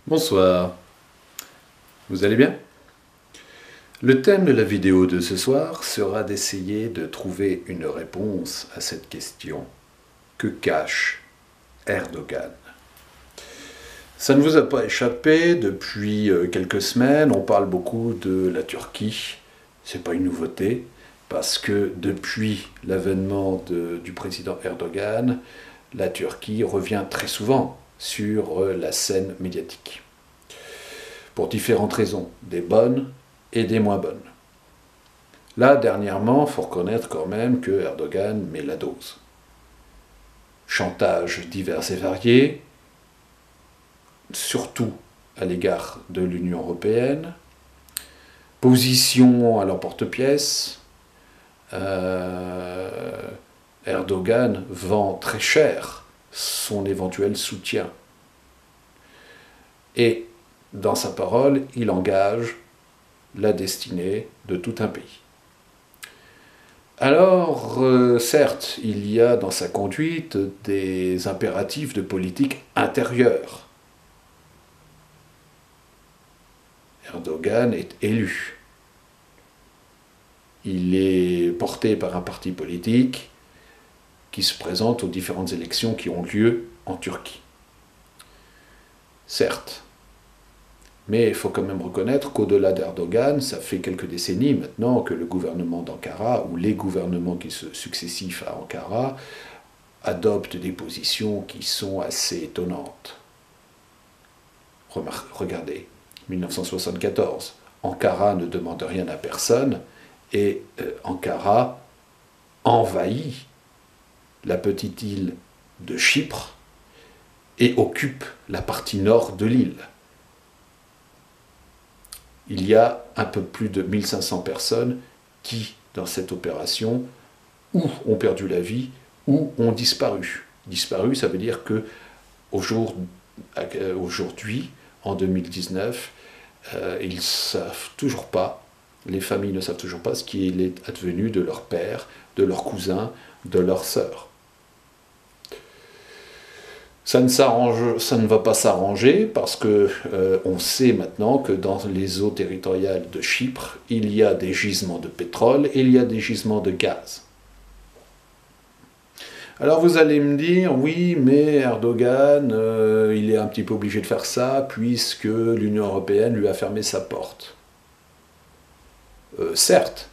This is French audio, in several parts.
Bonsoir, vous allez bien? Le thème de la vidéo de ce soir sera d'essayer de trouver une réponse à cette question. Que cache Erdogan? Ça ne vous a pas échappé, depuis quelques semaines, on parle beaucoup de la Turquie. C'est pas une nouveauté, parce que depuis l'avènement du président Erdogan, la Turquie revient très souvent sur la scène médiatique. Pour différentes raisons, des bonnes et des moins bonnes. Là, dernièrement, il faut reconnaître quand même que Erdogan met la dose. Chantages divers et variés, surtout à l'égard de l'Union européenne, position à l'emporte-pièce. Erdogan vend très cher son éventuel soutien. Et dans sa parole, il engage la destinée de tout un pays. Alors, certes, il y a dans sa conduite des impératifs de politique intérieure. Erdogan est élu. Il est porté par un parti politique qui se présente aux différentes élections qui ont lieu en Turquie. Certes. Mais il faut quand même reconnaître qu'au-delà d'Erdogan, ça fait quelques décennies maintenant que le gouvernement d'Ankara, ou les gouvernements successifs à Ankara, adoptent des positions qui sont assez étonnantes. Regardez, 1974, Ankara ne demande rien à personne, et Ankara envahit la petite île de Chypre et occupe la partie nord de l'île. Il y a un peu plus de 1500 personnes qui, dans cette opération, ou ont perdu la vie, ou ont disparu. Disparu, ça veut dire que aujourd'hui, en 2019, ils ne savent toujours pas, les familles ne savent toujours pas ce qui est advenu de leur père, de leurs cousins, de leurs sœurs. Ça ne va pas s'arranger parce que on sait maintenant que dans les eaux territoriales de Chypre, il y a des gisements de pétrole et il y a des gisements de gaz. Alors vous allez me dire, oui, mais Erdogan, il est un petit peu obligé de faire ça puisque l'Union européenne lui a fermé sa porte. Certes,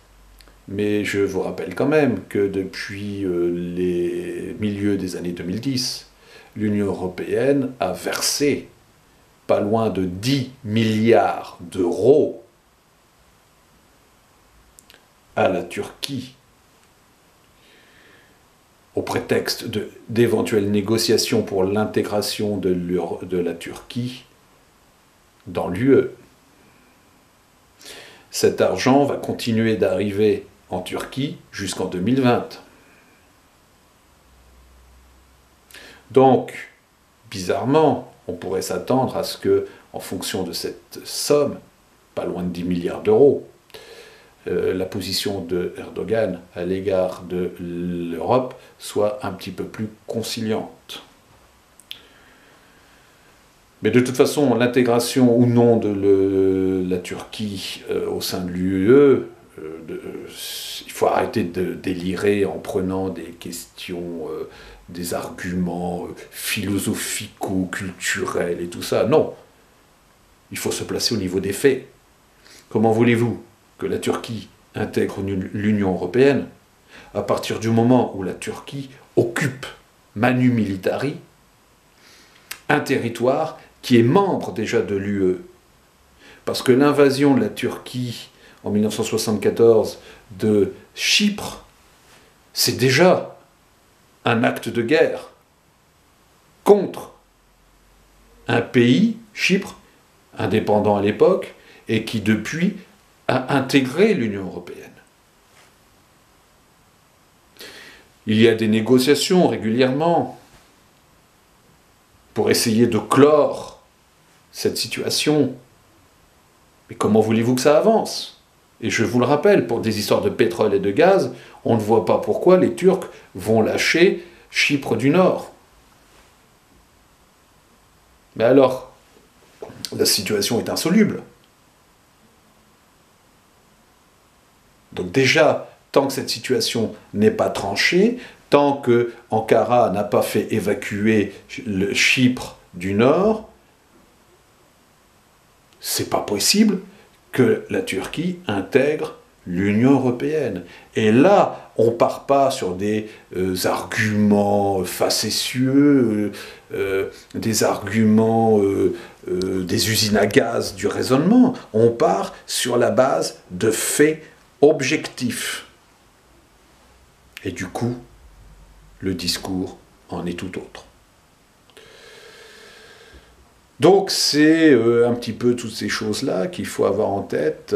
mais je vous rappelle quand même que depuis les milieux des années 2010, l'Union européenne a versé pas loin de 10 milliards d'euros à la Turquie au prétexte d'éventuelles négociations pour l'intégration de la Turquie dans l'UE. Cet argent va continuer d'arriver en Turquie jusqu'en 2020. Donc, bizarrement, on pourrait s'attendre à ce que, en fonction de cette somme, pas loin de 10 milliards d'euros, la position de Erdogan à l'égard de l'Europe soit un petit peu plus conciliante. Mais de toute façon, l'intégration ou non de la Turquie au sein de l'UE, il faut arrêter de délirer en prenant des questions, des arguments philosophico-culturels et tout ça. Non, il faut se placer au niveau des faits. Comment voulez-vous que la Turquie intègre l'Union européenne à partir du moment où la Turquie occupe manu militari un territoire qui est membre déjà de l'UE? Parce que l'invasion de la Turquie en 1974 de Chypre, c'est déjà un acte de guerre contre un pays, Chypre, indépendant à l'époque, et qui depuis a intégré l'Union européenne. Il y a des négociations régulièrement pour essayer de clore cette situation. Mais comment voulez-vous que ça avance? Et je vous le rappelle, pour des histoires de pétrole et de gaz, on ne voit pas pourquoi les Turcs vont lâcher Chypre du Nord. Mais alors, la situation est insoluble. Donc déjà, tant que cette situation n'est pas tranchée, tant que Ankara n'a pas fait évacuer le Chypre du Nord, c'est pas possible que la Turquie intègre l'Union européenne. Et là, on ne part pas sur des arguments facétieux, des arguments des usines à gaz du raisonnement. On part sur la base de faits objectifs. Et du coup, le discours en est tout autre. Donc c'est un petit peu toutes ces choses-là qu'il faut avoir en tête,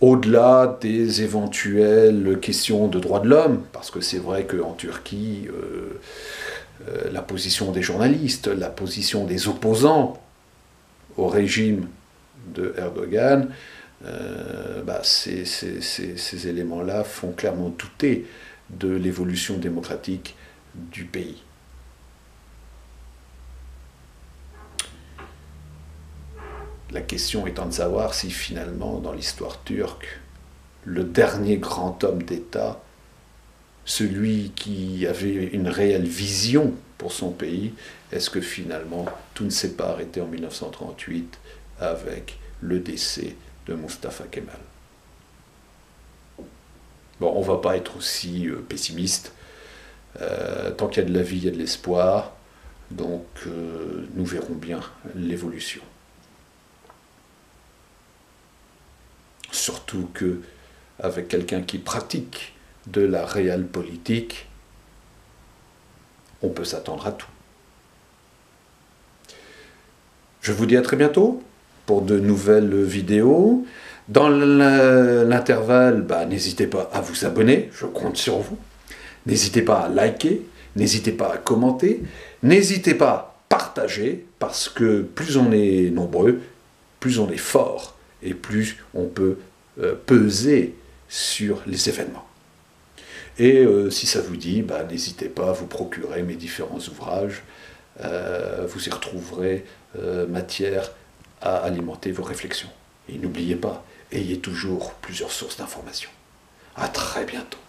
au-delà des éventuelles questions de droits de l'homme, parce que c'est vrai qu'en Turquie, la position des journalistes, la position des opposants au régime de Erdogan, ces éléments-là font clairement douter de l'évolution démocratique du pays. La question étant de savoir si finalement, dans l'histoire turque, le dernier grand homme d'État, celui qui avait une réelle vision pour son pays, est-ce que finalement tout ne s'est pas arrêté en 1938 avec le décès de Mustafa Kemal? Bon, on ne va pas être aussi pessimiste. Tant qu'il y a de la vie, il y a de l'espoir. Donc nous verrons bien l'évolution. Surtout que, avec quelqu'un qui pratique de la réelle politique, on peut s'attendre à tout. Je vous dis à très bientôt pour de nouvelles vidéos. Dans l'intervalle, n'hésitez pas à vous abonner, je compte sur vous. N'hésitez pas à liker, n'hésitez pas à commenter, n'hésitez pas à partager, parce que plus on est nombreux, plus on est fort, et plus on peut peser sur les événements. Et si ça vous dit, n'hésitez pas à vous procurer mes différents ouvrages. Vous y retrouverez matière à alimenter vos réflexions. Et n'oubliez pas, ayez toujours plusieurs sources d'informations. À très bientôt.